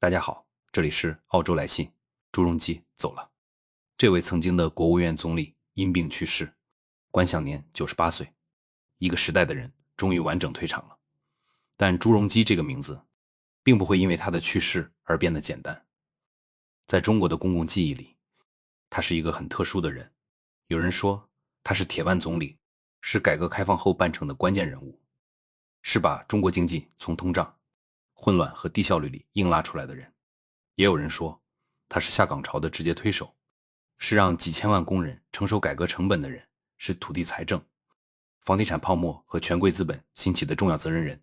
大家好，这里是澳洲来信，朱镕基走了。这位曾经的国务院总理因病去世，官享年98岁。一个时代的人终于完整退场了。但朱镕基这个名字并不会因为他的去世而变得简单。在中国的公共记忆里，他是一个很特殊的人。有人说他是铁腕总理，是改革开放后办成的关键人物，是把中国经济从通胀、混乱和低效率里硬拉出来的人。也有人说他是下岗潮的直接推手，是让几千万工人承受改革成本的人，是土地财政、房地产泡沫和权贵资本兴起的重要责任人。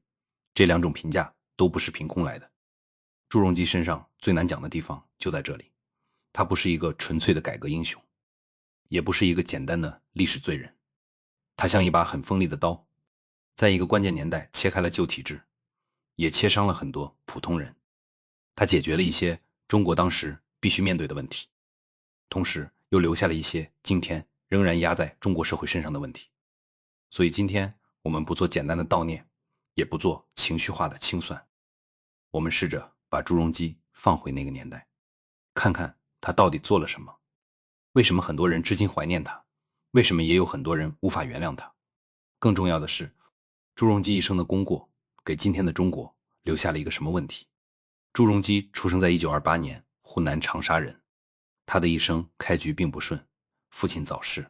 这两种评价都不是凭空来的。朱镕基身上最难讲的地方就在这里，他不是一个纯粹的改革英雄，也不是一个简单的历史罪人。他像一把很锋利的刀，在一个关键年代切开了旧体制，也切伤了很多普通人。他解决了一些中国当时必须面对的问题，同时又留下了一些今天仍然压在中国社会身上的问题。所以今天我们不做简单的悼念，也不做情绪化的清算，我们试着把朱镕基放回那个年代，看看他到底做了什么，为什么很多人至今怀念他，为什么也有很多人无法原谅他。更重要的是，朱镕基一生的功过给今天的中国留下了一个什么问题。朱镕基出生在1928年，湖南长沙人。他的一生开局并不顺，父亲早逝，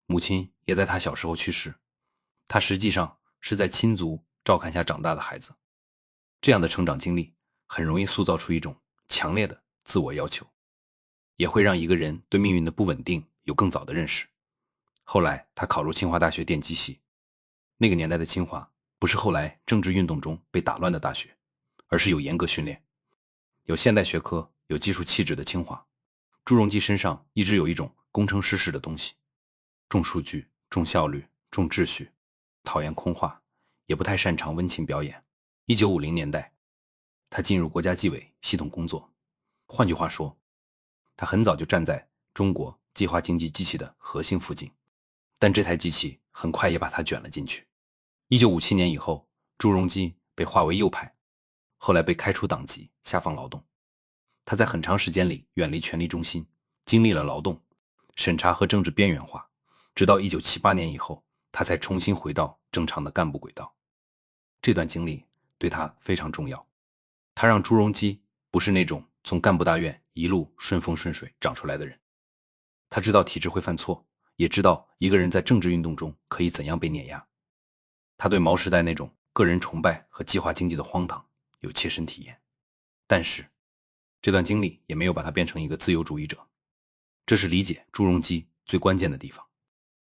母亲也在他小时候去世。他实际上是在亲族照看下长大的孩子。这样的成长经历很容易塑造出一种强烈的自我要求，也会让一个人对命运的不稳定有更早的认识。后来他考入清华大学电机系。那个年代的清华不是后来政治运动中被打乱的大学，而是有严格训练、有现代学科、有技术气质的清华。朱镕基身上一直有一种工程师式的东西，重数据、重效率、重秩序，讨厌空话，也不太擅长温情表演。1950年代，他进入国家纪委系统工作。换句话说，他很早就站在中国计划经济机器的核心附近，但这台机器很快也把他卷了进去。1957年以后，朱镕基被划为右派，后来被开除党籍，下放劳动。他在很长时间里远离权力中心，经历了劳动、审查和政治边缘化，直到1978年以后，他才重新回到正常的干部轨道。这段经历对他非常重要，他让朱镕基不是那种从干部大院一路顺风顺水长出来的人。他知道体制会犯错，也知道一个人在政治运动中可以怎样被碾压。他对毛时代那种个人崇拜和计划经济的荒唐有切身体验，但是这段经历也没有把他变成一个自由主义者。这是理解朱镕基最关键的地方。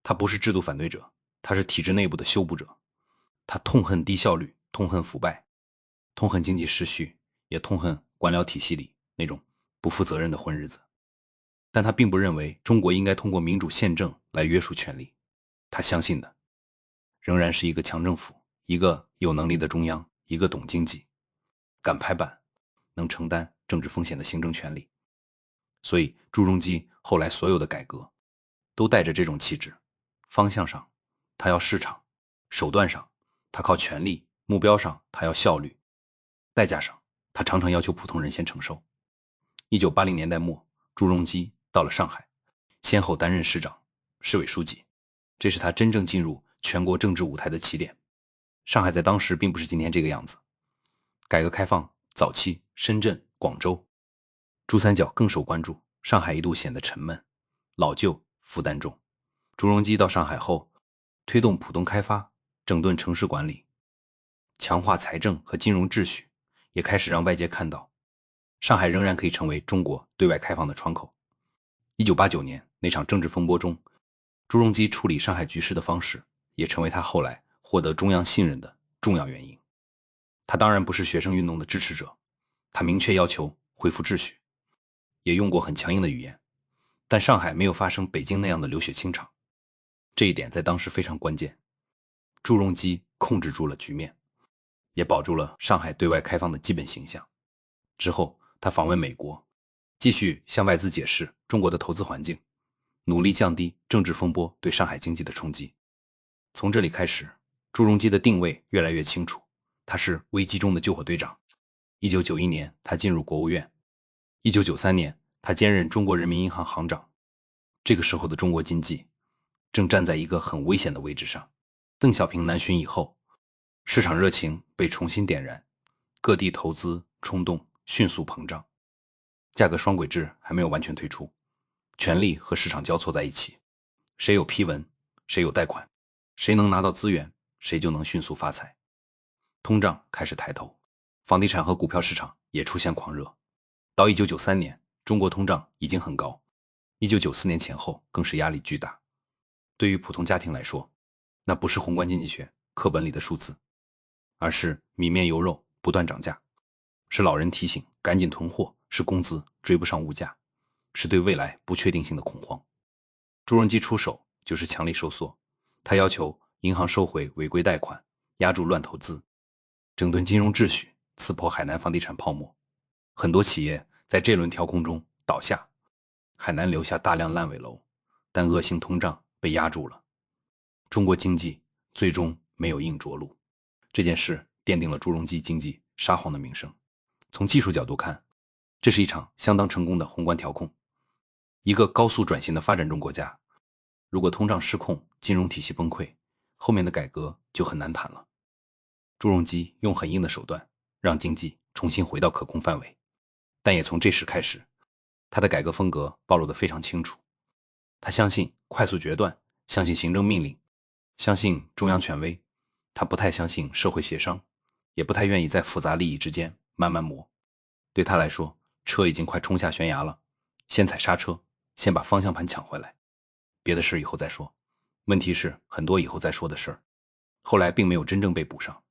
他不是制度反对者，他是体制内部的修补者。他痛恨低效率，痛恨腐败，痛恨经济失序，也痛恨官僚体系里那种不负责任的混日子。但他并不认为中国应该通过民主宪政来约束权力。他相信的仍然是一个强政府，一个有能力的中央，一个懂经济、敢拍板、能承担政治风险的行政权力。所以朱镕基后来所有的改革都带着这种气质。方向上他要市场，手段上他靠权力，目标上他要效率，代价上他常常要求普通人先承受。1980年代末，朱镕基到了上海，先后担任市长、市委书记，这是他真正进入全国政治舞台的起点。上海在当时并不是今天这个样子。改革开放早期，深圳、广州、珠三角更受关注，上海一度显得沉闷、老旧、负担重。朱镕基到上海后，推动浦东开发，整顿城市管理，强化财政和金融秩序，也开始让外界看到上海仍然可以成为中国对外开放的窗口。1989年那场政治风波中，朱镕基处理上海局势的方式也成为他后来获得中央信任的重要原因。他当然不是学生运动的支持者，他明确要求恢复秩序，也用过很强硬的语言，但上海没有发生北京那样的流血清场，这一点在当时非常关键。朱镕基控制住了局面，也保住了上海对外开放的基本形象。之后他访问美国，继续向外资解释中国的投资环境，努力降低政治风波对上海经济的冲击。从这里开始，朱镕基的定位越来越清楚，他是危机中的救火队长， 1991年，他进入国务院。1993年，他兼任中国人民银行行长。这个时候的中国经济正站在一个很危险的位置上。邓小平南巡以后，市场热情被重新点燃，各地投资冲动迅速膨胀，价格双轨制还没有完全退出，权力和市场交错在一起，谁有批文，谁有贷款，谁能拿到资源，谁就能迅速发财。通胀开始抬头，房地产和股票市场也出现狂热。到1993年，中国通胀已经很高，1994年前后更是压力巨大。对于普通家庭来说，那不是宏观经济学课本里的数字，而是米面油肉不断涨价，是老人提醒赶紧囤货，是工资追不上物价，是对未来不确定性的恐慌。朱镕基出手就是强力收缩，他要求银行收回违规贷款，压住乱投资，整顿金融秩序，刺破海南房地产泡沫。很多企业在这轮调控中倒下，海南留下大量烂尾楼，但恶性通胀被压住了。中国经济最终没有硬着陆，这件事奠定了朱镕基经济沙皇的名声。从技术角度看，这是一场相当成功的宏观调控。一个高速转型的发展中国家，如果通胀失控，金融体系崩溃，后面的改革就很难谈了。朱镕基用很硬的手段让经济重新回到可控范围，但也从这时开始，他的改革风格暴露得非常清楚。他相信快速决断，相信行政命令，相信中央权威，他不太相信社会协商，也不太愿意在复杂利益之间慢慢磨。对他来说，车已经快冲下悬崖了，先踩刹车，先把方向盘抢回来，别的事以后再说。问题是很多以后再说的事儿，后来并没有真正被补上。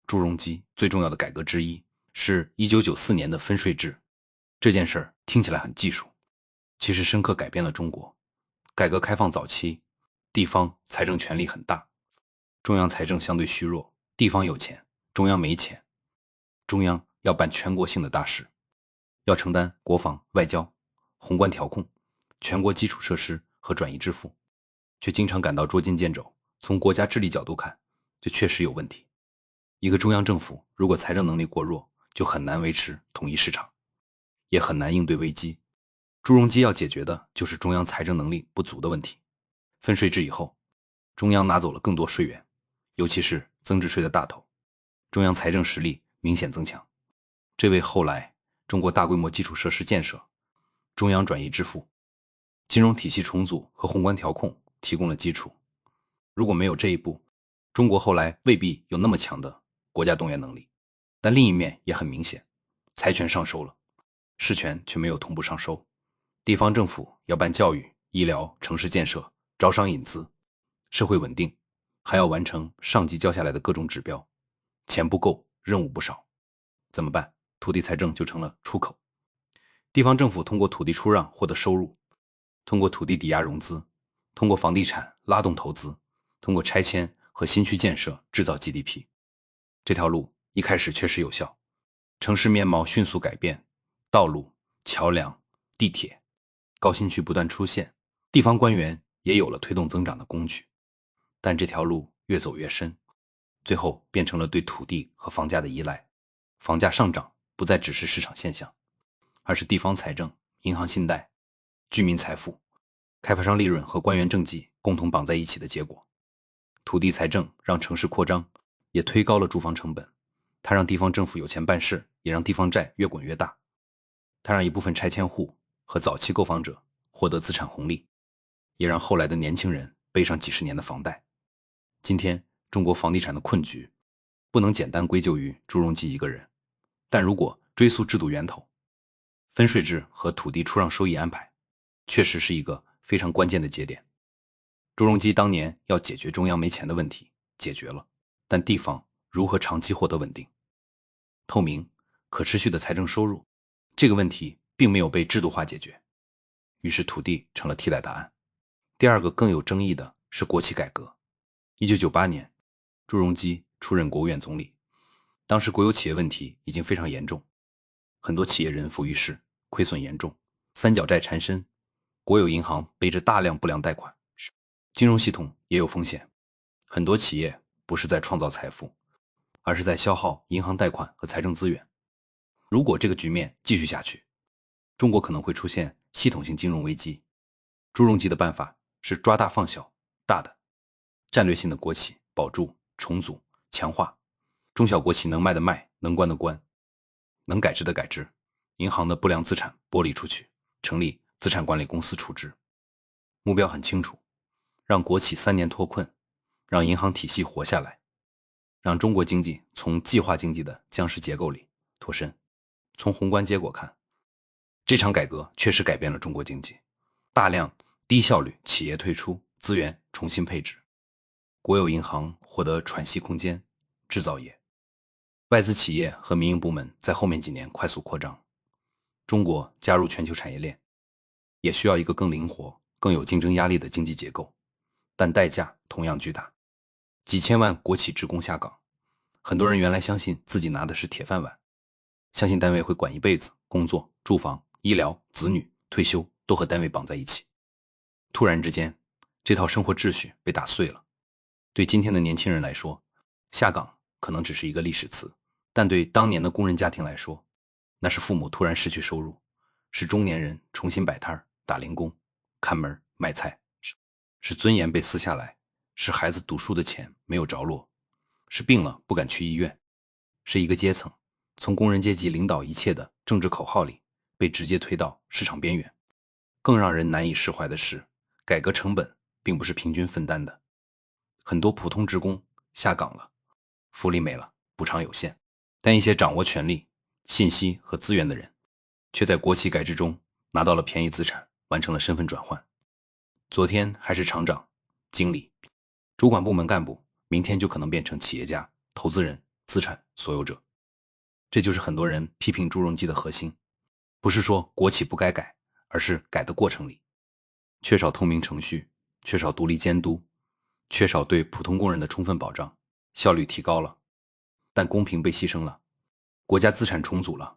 朱镕基最重要的改革之一是1994年的分税制。这件事儿听起来很技术，其实深刻改变了中国。改革开放早期，地方财政权力很大，中央财政相对虚弱，地方有钱，中央没钱。中央要办全国性的大事，要承担国防、外交、宏观调控、全国基础设施和转移支付，却经常感到捉襟见肘。从国家治理角度看，这确实有问题。一个中央政府如果财政能力过弱，就很难维持统一市场，也很难应对危机。朱镕基要解决的就是中央财政能力不足的问题。分税制以后，中央拿走了更多税源，尤其是增值税的大头，中央财政实力明显增强，这为后来中国大规模基础设施建设、中央转移支付、金融体系重组和宏观调控提供了基础。如果没有这一步，中国后来未必有那么强的国家动员能力。但另一面也很明显，财权上收了，事权却没有同步上收。地方政府要办教育、医疗、城市建设、招商引资、社会稳定，还要完成上级交下来的各种指标，钱不够，任务不少，怎么办？土地财政就成了出口。地方政府通过土地出让获得收入，通过土地抵押融资，通过房地产拉动投资，通过拆迁和新区建设制造 GDP。 这条路一开始确实有效，城市面貌迅速改变，道路、桥梁、地铁、高新区不断出现，地方官员也有了推动增长的工具。但这条路越走越深，最后变成了对土地和房价的依赖。房价上涨不再只是市场现象，而是地方财政、银行信贷、居民财富、开发商利润和官员政绩共同绑在一起的结果。土地财政让城市扩张，也推高了住房成本，它让地方政府有钱办事，也让地方债越滚越大。它让一部分拆迁户和早期购房者获得资产红利，也让后来的年轻人背上几十年的房贷。今天中国房地产的困局不能简单归咎于朱镕基一个人，但如果追溯制度源头，分税制和土地出让收益安排确实是一个非常关键的节点。朱镕基当年要解决中央没钱的问题，解决了，但地方如何长期获得稳定、透明、可持续的财政收入，这个问题并没有被制度化解决，于是土地成了替代答案。第二个更有争议的是国企改革。1998年，朱镕基出任国务院总理，当时国有企业问题已经非常严重，很多企业人浮于事，亏损严重，三角债缠身，国有银行背着大量不良贷款，金融系统也有风险。很多企业不是在创造财富，而是在消耗银行贷款和财政资源。如果这个局面继续下去，中国可能会出现系统性金融危机。朱镕基的办法是抓大放小，大的战略性的国企保住、重组、强化，中小国企能卖的卖，能关的关，能改制的改制，银行的不良资产剥离出去，成立资产管理公司处置。目标很清楚，让国企3年脱困，让银行体系活下来，让中国经济从计划经济的僵尸结构里脱身。从宏观结果看，这场改革确实改变了中国经济，大量低效率企业退出，资源重新配置，国有银行获得喘息空间，制造业、外资企业和民营部门在后面几年快速扩张。中国加入全球产业链，也需要一个更灵活、更有竞争压力的经济结构，但代价同样巨大。几千万国企职工下岗，很多人原来相信自己拿的是铁饭碗，相信单位会管一辈子，工作、住房、医疗、子女、退休都和单位绑在一起。突然之间，这套生活秩序被打碎了。对今天的年轻人来说，下岗可能只是一个历史词，但对当年的工人家庭来说，那是父母突然失去收入，是中年人重新摆摊打零工、看门卖菜，是尊严被撕下来，是孩子读书的钱没有着落，是病了不敢去医院，是一个阶层从工人阶级领导一切的政治口号里被直接推到市场边缘。更让人难以释怀的是，改革成本并不是平均分担的，很多普通职工下岗了，福利没了，补偿有限，但一些掌握权力、信息和资源的人，却在国企改制中拿到了便宜资产，完成了身份转换。昨天还是厂长、经理、主管部门干部，明天就可能变成企业家、投资人、资产所有者。这就是很多人批评朱镕基的核心，不是说国企不该改，而是改的过程里缺少透明程序，缺少独立监督，缺少对普通工人的充分保障，效率提高了，但公平被牺牲了，国家资产重组了，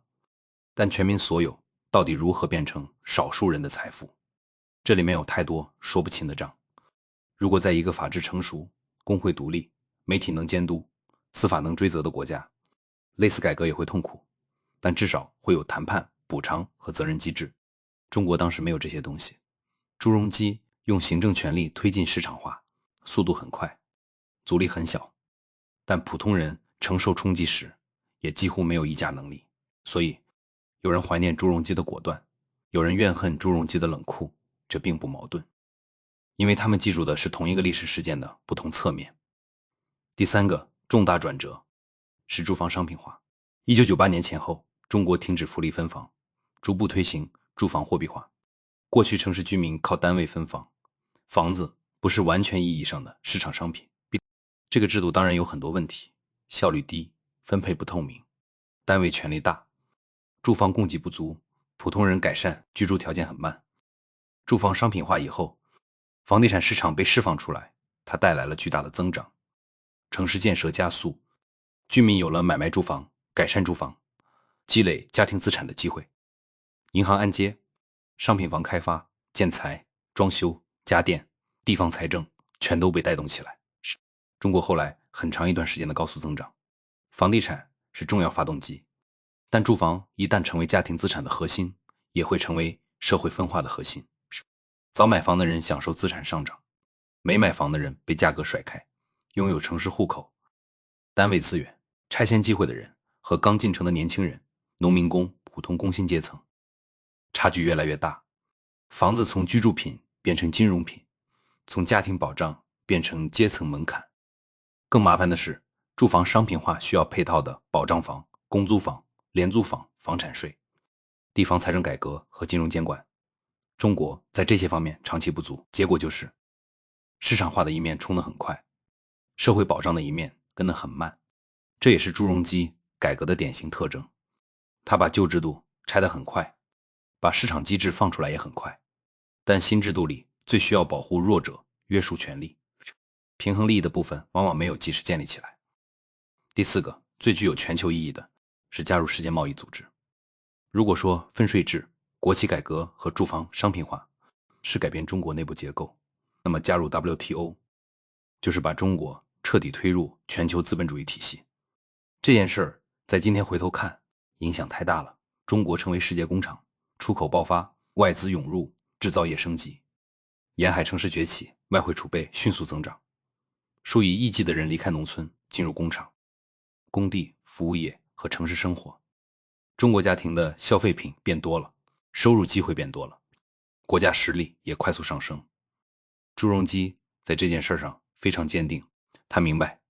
但全民所有到底如何变成少数人的财富？这里面有太多说不清的账。如果在一个法治成熟、工会独立、媒体能监督、司法能追责的国家，类似改革也会痛苦，但至少会有谈判、补偿和责任机制。中国当时没有这些东西。朱镕基用行政权力推进市场化，速度很快，阻力很小，但普通人承受冲击时也几乎没有议价能力。所以有人怀念朱镕基的果断，有人怨恨朱镕基的冷酷，这并不矛盾，因为他们记住的是同一个历史事件的不同侧面。第三个重大转折是住房商品化。1998年前后，中国停止福利分房，逐步推行住房货币化。过去城市居民靠单位分房，房子不是完全意义上的市场商品。这个制度当然有很多问题，效率低，分配不透明，单位权力大，住房供给不足，普通人改善居住条件很慢。住房商品化以后，房地产市场被释放出来，它带来了巨大的增长，城市建设加速，居民有了买卖住房、改善住房、积累家庭资产的机会。银行按揭、商品房开发、建材、装修、家电、地方财政全都被带动起来。中国后来很长一段时间的高速增长，房地产是重要发动机，但住房一旦成为家庭资产的核心，也会成为社会分化的核心。早买房的人享受资产上涨，没买房的人被价格甩开，拥有城市户口、单位资源、拆迁机会的人和刚进城的年轻人、农民工、普通工薪阶层，差距越来越大。房子从居住品变成金融品，从家庭保障变成阶层门槛。更麻烦的是，住房商品化需要配套的保障房、公租房、廉租房、房产税、地方财政改革和金融监管。中国在这些方面长期不足，结果就是市场化的一面冲得很快，社会保障的一面跟得很慢。这也是朱镕基改革的典型特征。他把旧制度拆得很快，把市场机制放出来也很快，但新制度里最需要保护弱者、约束权利、平衡利益的部分往往没有及时建立起来。第四个最具有全球意义的是加入世界贸易组织。如果说分税制、国企改革和住房商品化是改变中国内部结构，那么加入 WTO 就是把中国彻底推入全球资本主义体系。这件事儿在今天回头看影响太大了，中国成为世界工厂，出口爆发，外资涌入，制造业升级，沿海城市崛起，外汇储备迅速增长，数以亿计的人离开农村，进入工厂、工地、服务业和城市生活。中国家庭的消费品变多了，收入机会变多了，国家实力也快速上升。朱镕基在这件事上非常坚定，他明白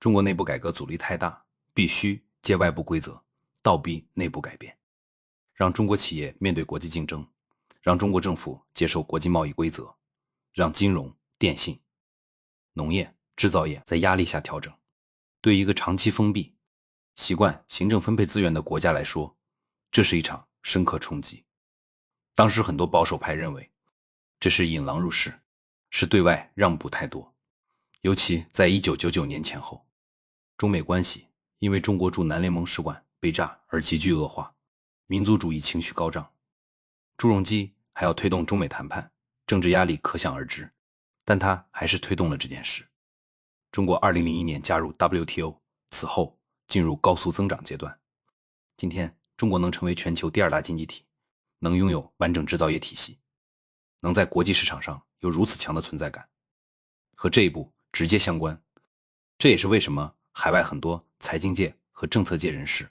中国内部改革阻力太大，必须借外部规则倒逼内部改变，让中国企业面对国际竞争，让中国政府接受国际贸易规则，让金融、电信、农业、制造业在压力下调整。对一个长期封闭、习惯行政分配资源的国家来说，这是一场深刻冲击。当时很多保守派认为，这是引狼入室，是对外让步太多。尤其在1999年前后，中美关系因为中国驻南联盟使馆被炸而急剧恶化，民族主义情绪高涨。朱镕基还要推动中美谈判，政治压力可想而知，但他还是推动了这件事。中国2001年加入 WTO， 此后进入高速增长阶段。今天中国能成为全球第2大经济体，能拥有完整制造业体系，能在国际市场上有如此强的存在感，和这一步直接相关。这也是为什么海外很多财经界和政策界人士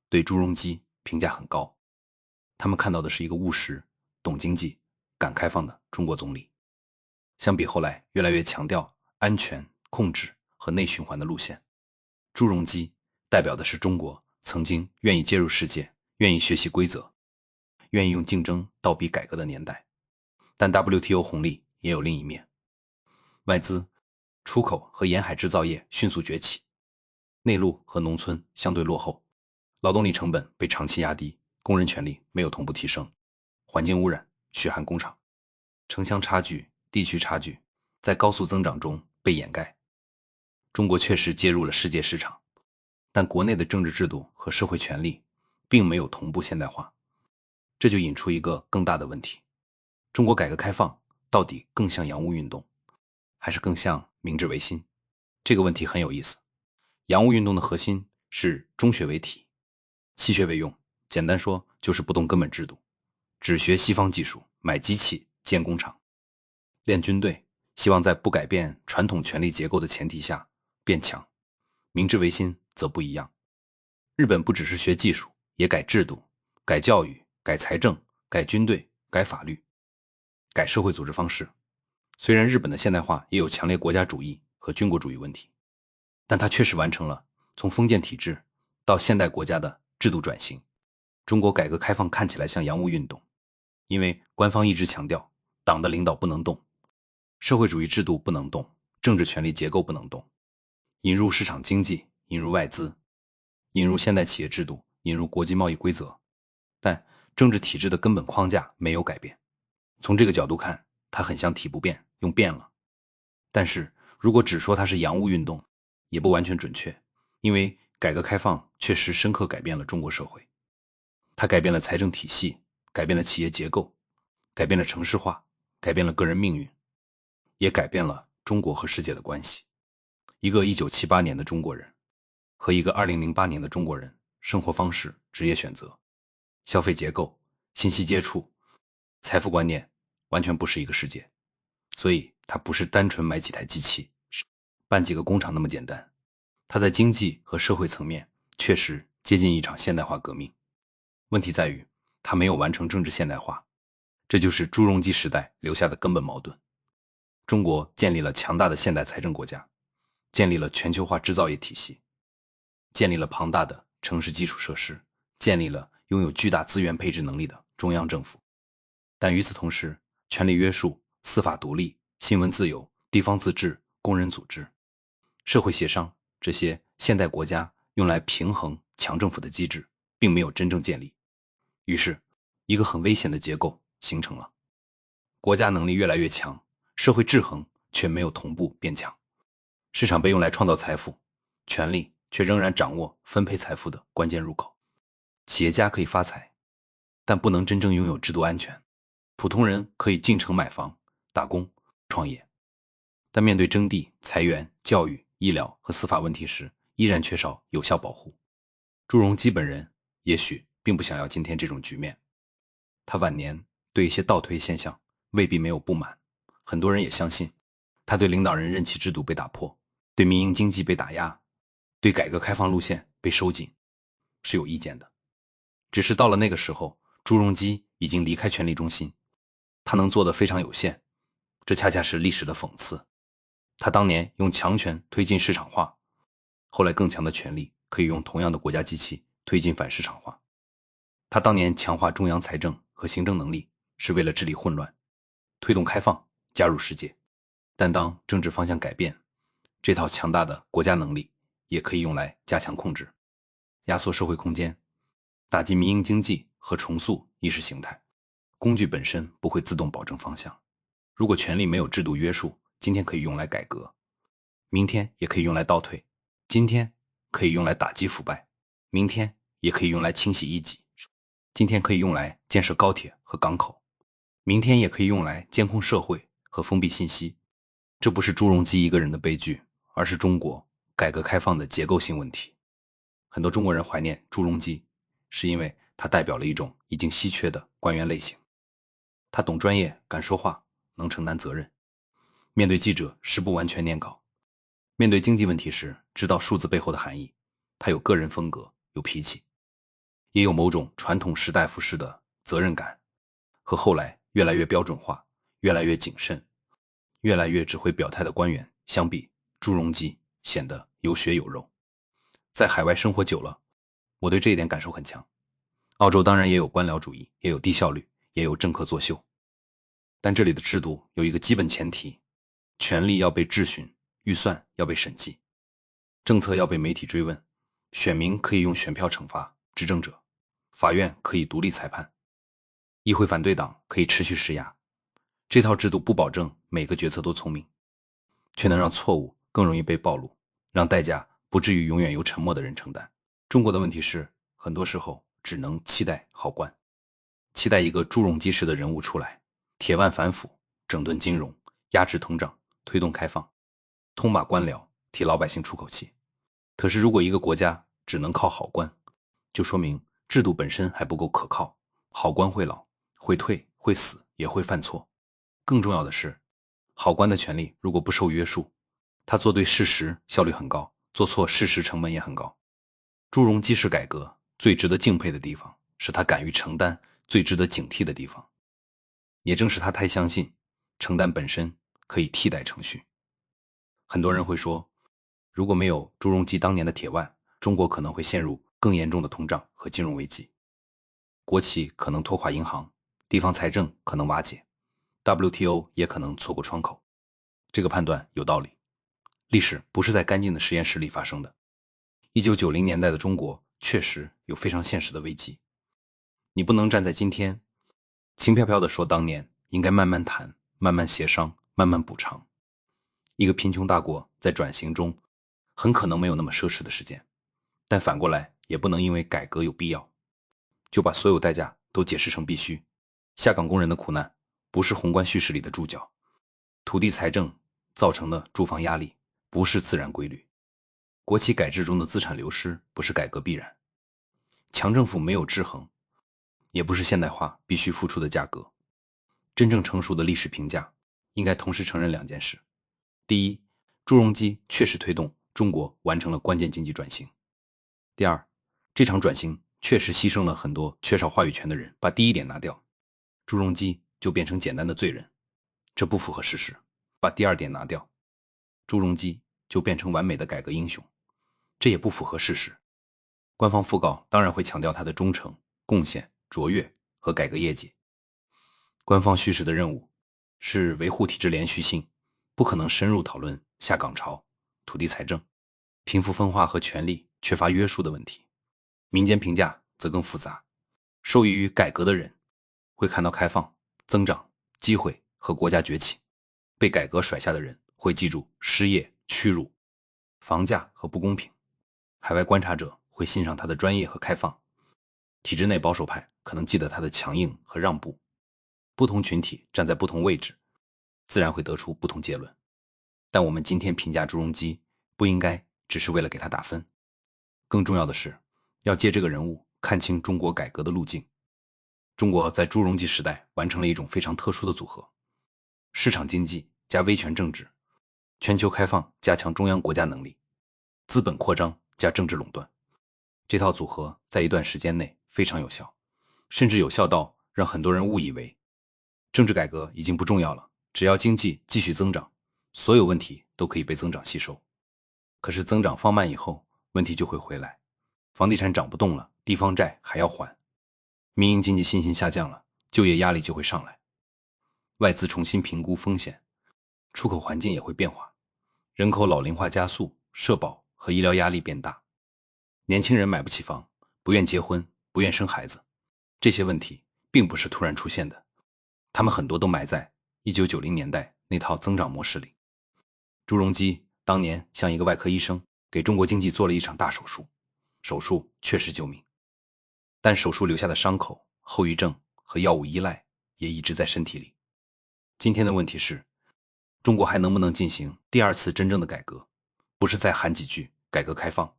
对朱镕基评价很高，他们看到的是一个务实、懂经济、敢开放的中国总理。相比后来越来越强调安全、控制和内循环的路线，朱镕基代表的是中国曾经愿意介入世界、愿意学习规则、愿意用竞争倒逼改革的年代。但 WTO 红利也有另一面，外资、出口和沿海制造业迅速崛起，内陆和农村相对落后，劳动力成本被长期压低，工人权利没有同步提升，环境污染、血汗工厂，城乡差距、地区差距在高速增长中被掩盖。中国确实接入了世界市场，但国内的政治制度和社会权利并没有同步现代化，这就引出一个更大的问题：中国改革开放到底更像洋务运动，还是更像明治维新？这个问题很有意思。洋务运动的核心是中学为体，西学为用，简单说就是不动根本制度，只学西方技术，买机器，建工厂，练军队，希望在不改变传统权力结构的前提下变强。明治维新则不一样，日本不只是学技术，也改制度，改教育，改财政，改军队，改法律，改社会组织方式。虽然日本的现代化也有强烈国家主义和军国主义问题，但它确实完成了从封建体制到现代国家的制度转型。中国改革开放看起来像洋务运动，因为官方一直强调党的领导不能动，社会主义制度不能动，政治权力结构不能动，引入市场经济，引入外资，引入现代企业制度，引入国际贸易规则，但政治体制的根本框架没有改变。从这个角度看，它很像体不变，用变了。但是如果只说它是洋务运动，也不完全准确，因为改革开放确实深刻改变了中国社会。它改变了财政体系，改变了企业结构，改变了城市化，改变了个人命运，也改变了中国和世界的关系。一个1978年的中国人和一个2008年的中国人，生活方式、职业选择、消费结构、信息接触、财富观念完全不是一个世界。所以它不是单纯买几台机器、办几个工厂那么简单，它在经济和社会层面确实接近一场现代化革命。问题在于它没有完成政治现代化，这就是朱镕基时代留下的根本矛盾。中国建立了强大的现代财政国家，建立了全球化制造业体系，建立了庞大的城市基础设施，建立了拥有巨大资源配置能力的中央政府。但与此同时，权力约束、司法独立、新闻自由、地方自治、工人组织、社会协商，这些现代国家用来平衡强政府的机制并没有真正建立。于是一个很危险的结构形成了，国家能力越来越强，社会制衡却没有同步变强。市场被用来创造财富，权力却仍然掌握分配财富的关键入口。企业家可以发财，但不能真正拥有制度安全。普通人可以进城买房、打工、创业，但面对征地、裁员、教育、医疗和司法问题时，依然缺少有效保护。朱镕基本人也许并不想要今天这种局面。他晚年对一些倒退现象未必没有不满，很多人也相信他对领导人任期制度被打破，对民营经济被打压，对改革开放路线被收紧是有意见的。只是到了那个时候，朱镕基已经离开权力中心，他能做的非常有限，这恰恰是历史的讽刺。他当年用强权推进市场化，后来更强的权力可以用同样的国家机器推进反市场化。他当年强化中央财政和行政能力，是为了治理混乱，推动开放，加入世界。但当政治方向改变，这套强大的国家能力也可以用来加强控制，压缩社会空间，打击民营经济和重塑意识形态。工具本身不会自动保证方向。如果权力没有制度约束，今天可以用来改革，明天也可以用来倒退，今天可以用来打击腐败，明天也可以用来清洗异己。今天可以用来建设高铁和港口，明天也可以用来监控社会和封闭信息。这不是朱镕基一个人的悲剧，而是中国改革开放的结构性问题。很多中国人怀念朱镕基，是因为他代表了一种已经稀缺的官员类型。他懂专业，敢说话，能承担责任。面对记者时不完全念稿，面对经济问题时知道数字背后的含义。他有个人风格，有脾气，也有某种传统士大夫式的责任感，和后来越来越标准化、越来越谨慎、越来越只会表态的官员相比，朱镕基显得有血有肉。在海外生活久了，我对这一点感受很强。澳洲当然也有官僚主义，也有低效率，也有政客作秀，但这里的制度有一个基本前提：权力要被质询，预算要被审计，政策要被媒体追问，选民可以用选票惩罚执政者，法院可以独立裁判，议会反对党可以持续施压。这套制度不保证每个决策都聪明，却能让错误更容易被暴露，让代价不至于永远由沉默的人承担。中国的问题是，很多时候只能期待好官，期待一个朱镕基式的人物出来，铁腕反腐，整顿金融，压制通胀，推动开放，通把官僚，替老百姓出口气。可是如果一个国家只能靠好官，就说明制度本身还不够可靠，好官会老，会退，会死，也会犯错。更重要的是，好官的权利如果不受约束，他做对事实效率很高，做错事实成本也很高。朱镕基式改革最值得敬佩的地方，是他敢于承担最值得警惕的地方。也正是他太相信承担本身可以替代程序。很多人会说，如果没有朱镕基当年的铁腕，中国可能会陷入更严重的通胀和金融危机，国企可能拖垮银行，地方财政可能瓦解， WTO 也可能错过窗口。这个判断有道理，历史不是在干净的实验室里发生的。1990年代的中国确实有非常现实的危机，你不能站在今天轻飘飘地说当年应该慢慢谈，慢慢协商，慢慢补偿。一个贫穷大国在转型中很可能没有那么奢侈的时间，但反过来也不能因为改革有必要，就把所有代价都解释成必须。下岗工人的苦难不是宏观叙事里的注脚，土地财政造成的住房压力不是自然规律，国企改制中的资产流失不是改革必然，强政府没有制衡也不是现代化必须付出的价格。真正成熟的历史评价应该同时承认两件事：第一，朱镕基确实推动中国完成了关键经济转型；第二，这场转型确实牺牲了很多缺少话语权的人。把第一点拿掉，朱镕基就变成简单的罪人，这不符合事实；把第二点拿掉，朱镕基就变成完美的改革英雄，这也不符合事实。官方讣告当然会强调他的忠诚、贡献、卓越和改革业绩。官方叙事的任务是维护体制连续性，不可能深入讨论下岗潮、土地财政、贫富分化和权力缺乏约束的问题。民间评价则更复杂，受益于改革的人会看到开放、增长、机会和国家崛起，被改革甩下的人会记住失业、屈辱、房价和不公平。海外观察者会欣赏他的专业和开放，体制内保守派可能记得他的强硬和让步。不同群体站在不同位置，自然会得出不同结论。但我们今天评价朱镕基，不应该只是为了给他打分，更重要的是要借这个人物看清中国改革的路径。中国在朱镕基时代完成了一种非常特殊的组合：市场经济加威权政治，全球开放加强中央国家能力，资本扩张加政治垄断。这套组合在一段时间内非常有效，甚至有效到让很多人误以为政治改革已经不重要了，只要经济继续增长，所有问题都可以被增长吸收。可是增长放慢以后，问题就会回来，房地产涨不动了，地方债还要还，民营经济信心下降了，就业压力就会上来，外资重新评估风险，出口环境也会变化，人口老龄化加速，社保和医疗压力变大，年轻人买不起房，不愿结婚，不愿生孩子。这些问题并不是突然出现的，他们很多都埋在1990年代那套增长模式里。朱镕基当年像一个外科医生，给中国经济做了一场大手术，手术确实救命，但手术留下的伤口、后遗症和药物依赖也一直在身体里。今天的问题是，中国还能不能进行第二次真正的改革？不是再喊几句改革开放，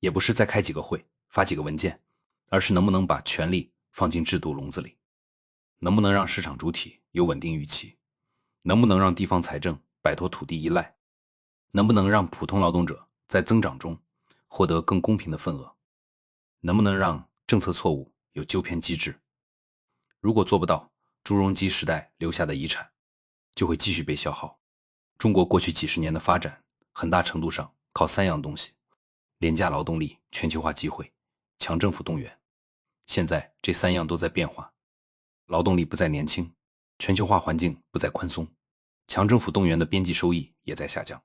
也不是再开几个会、发几个文件，而是能不能把权力放进制度笼子里，能不能让市场主体有稳定预期，能不能让地方财政摆脱土地依赖，能不能让普通劳动者在增长中获得更公平的份额，能不能让政策错误有纠偏机制。如果做不到，朱镕基时代留下的遗产就会继续被消耗。中国过去几十年的发展很大程度上靠3样东西：廉价劳动力、全球化机会、强政府动员。现在这3样都在变化，劳动力不再年轻，全球化环境不再宽松，强政府动员的边际收益也在下降。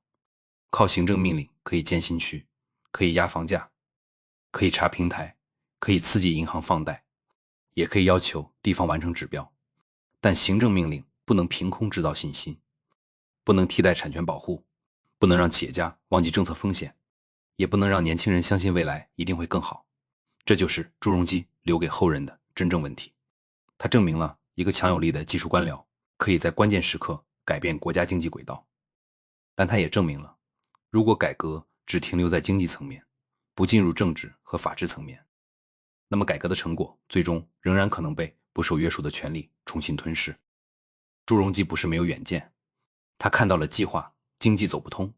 靠行政命令可以建新区，可以压房价，可以查平台，可以刺激银行放贷，也可以要求地方完成指标，但行政命令不能凭空制造信心，不能替代产权保护，不能让企业家忘记政策风险，也不能让年轻人相信未来一定会更好。这就是朱镕基留给后人的真正问题。他证明了一个强有力的技术官僚可以在关键时刻改变国家经济轨道，但他也证明了，如果改革只停留在经济层面，不进入政治和法治层面，那么改革的成果最终仍然可能被不受约束的权力重新吞噬。朱镕基不是没有远见，他看到了计划经济走不通，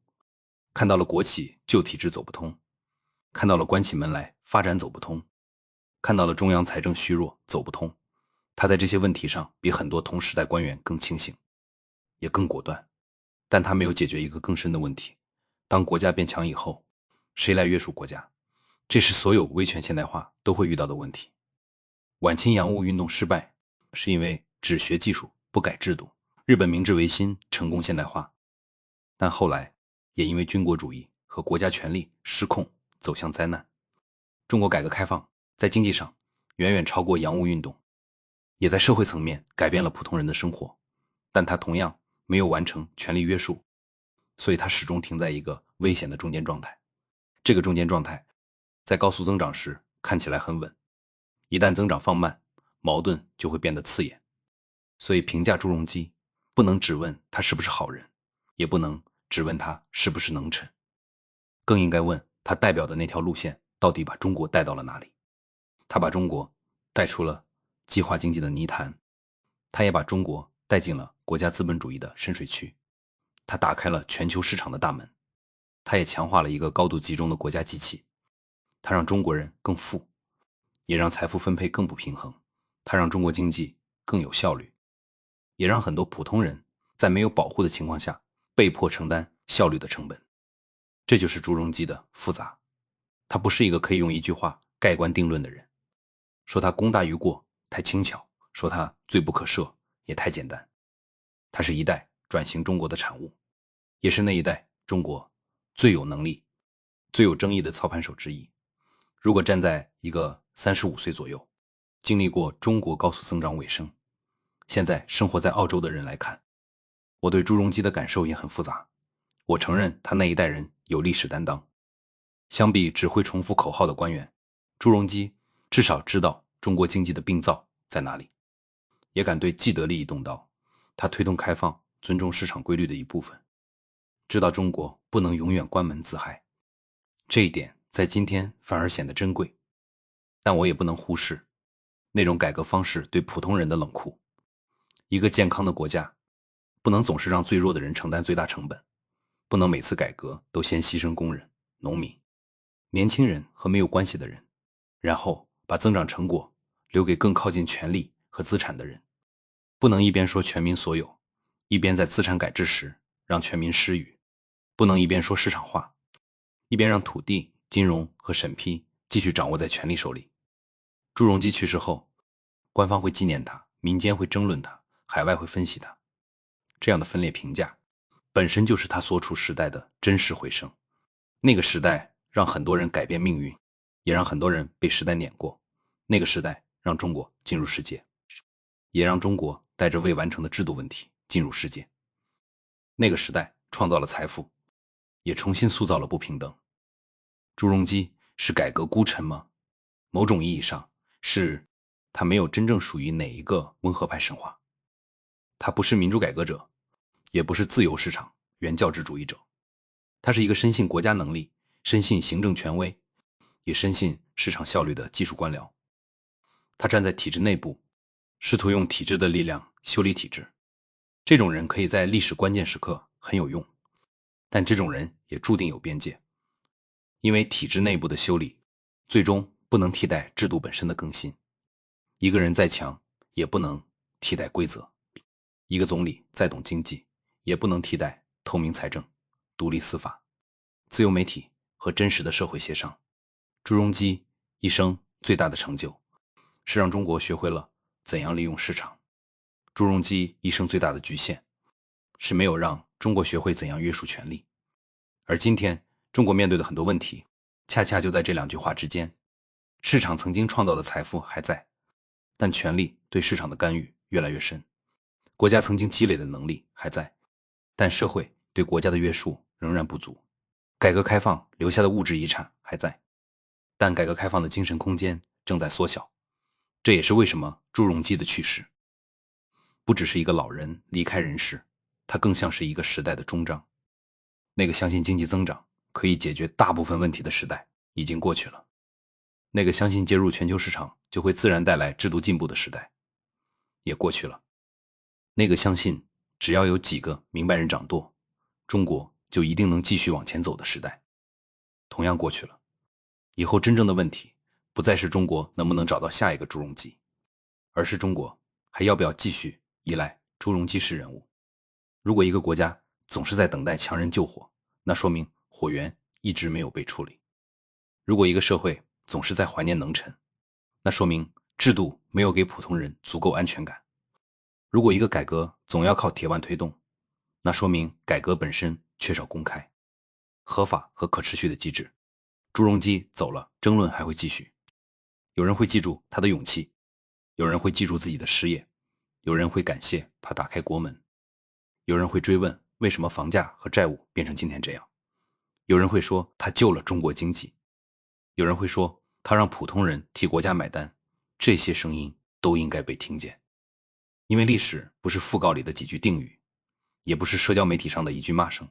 看到了国企旧体制走不通，看到了关起门来发展走不通，看到了中央财政虚弱走不通。他在这些问题上比很多同时代官员更清醒，也更果断，但他没有解决一个更深的问题：当国家变强以后，谁来约束国家？这是所有威权现代化都会遇到的问题。晚清洋务运动失败，是因为只学技术不改制度。日本明治维新成功现代化，但后来也因为军国主义和国家权力失控走向灾难。中国改革开放在经济上远远超过洋务运动，也在社会层面改变了普通人的生活，但它同样没有完成权力约束，所以它始终停在一个危险的中间状态。这个中间状态在高速增长时看起来很稳，一旦增长放慢，矛盾就会变得刺眼。所以评价朱镕基，不能只问他是不是好人，也不能只问他是不是能臣，更应该问他代表的那条路线到底把中国带到了哪里。他把中国带出了计划经济的泥潭，他也把中国带进了国家资本主义的深水区。他打开了全球市场的大门，他也强化了一个高度集中的国家机器。他让中国人更富，也让财富分配更不平衡。他让中国经济更有效率，也让很多普通人在没有保护的情况下被迫承担效率的成本。这就是朱镕基的复杂。他不是一个可以用一句话盖棺定论的人，说他功大于过太轻巧，说他罪不可赦也太简单。他是一代转型中国的产物，也是那一代中国最有能力、最有争议的操盘手之一。如果站在一个35岁左右，经历过中国高速增长尾声，现在生活在澳洲的人来看，我对朱镕基的感受也很复杂。我承认他那一代人有历史担当，相比只会重复口号的官员，朱镕基至少知道中国经济的病灶在哪里，也敢对既得利益动刀。他推动开放，尊重市场规律的一部分，知道中国不能永远关门自嗨。这一点在今天反而显得珍贵。但我也不能忽视那种改革方式对普通人的冷酷。一个健康的国家不能总是让最弱的人承担最大成本，不能每次改革都先牺牲工人、农民、年轻人和没有关系的人，然后把增长成果留给更靠近权力和资产的人。不能一边说全民所有，一边在资产改制时让全民失语。不能一边说市场化，一边让土地、金融和审批继续掌握在权力手里。朱镕基去世后，官方会纪念他，民间会争论他，海外会分析他。这样的分裂评价本身就是他所处时代的真实回声。那个时代让很多人改变命运，也让很多人被时代碾过。那个时代让中国进入世界，也让中国带着未完成的制度问题进入世界。那个时代创造了财富，也重新塑造了不平等。朱镕基是改革孤臣吗？某种意义上是，他没有真正属于哪一个温和派神话。他不是民主改革者，也不是自由市场原教旨主义者。他是一个深信国家能力、深信行政权威，也深信市场效率的技术官僚。他站在体制内部，试图用体制的力量修理体制。这种人可以在历史关键时刻很有用，但这种人也注定有边界，因为体制内部的修理最终不能替代制度本身的更新。一个人再强也不能替代规则，一个总理再懂经济也不能替代透明财政、独立司法、自由媒体和真实的社会协商。朱镕基一生最大的成就是让中国学会了怎样利用市场。朱镕基一生最大的局限是没有让中国学会怎样约束权力。而今天中国面对的很多问题恰恰就在这两句话之间。市场曾经创造的财富还在，但权力对市场的干预越来越深。国家曾经积累的能力还在，但社会对国家的约束仍然不足。改革开放留下的物质遗产还在，但改革开放的精神空间正在缩小。这也是为什么朱镕基的去世不只是一个老人离开人世，它更像是一个时代的终章。那个相信经济增长可以解决大部分问题的时代已经过去了，那个相信介入全球市场就会自然带来制度进步的时代也过去了，那个相信只要有几个明白人掌舵，中国就一定能继续往前走的时代同样过去了。以后真正的问题不再是中国能不能找到下一个朱镕基，而是中国还要不要继续依赖朱镕基式人物。如果一个国家总是在等待强人救火，那说明火源一直没有被处理。如果一个社会总是在怀念能臣，那说明制度没有给普通人足够安全感。如果一个改革总要靠铁腕推动，那说明改革本身缺少公开、合法和可持续的机制。朱镕基走了，争论还会继续。有人会记住他的勇气，有人会记住自己的失业，有人会感谢他打开国门，有人会追问为什么房价和债务变成今天这样，有人会说他救了中国经济，有人会说他让普通人替国家买单。这些声音都应该被听见，因为历史不是讣告里的几句定语，也不是社交媒体上的一句骂声。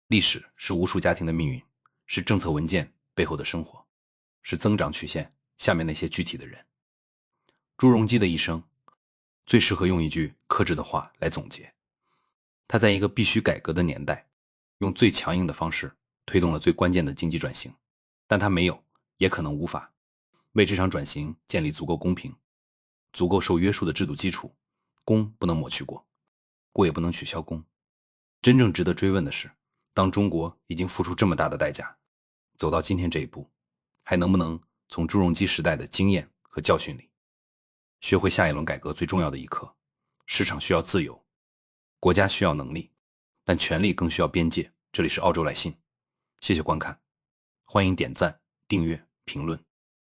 历史是无数家庭的命运，是政策文件背后的生活，是增长曲线下面那些具体的人。朱镕基的一生最适合用一句克制的话来总结，他在一个必须改革的年代，用最强硬的方式推动了最关键的经济转型，但他没有，也可能无法为这场转型建立足够公平、足够受约束的制度基础。功不能抹去过，过也不能取消功。真正值得追问的是，当中国已经付出这么大的代价，走到今天这一步，还能不能从朱镕基时代的经验和教训里，学会下一轮改革最重要的一课：市场需要自由，国家需要能力，但权力更需要边界。这里是澳洲来信，谢谢观看，欢迎点赞、订阅、评论。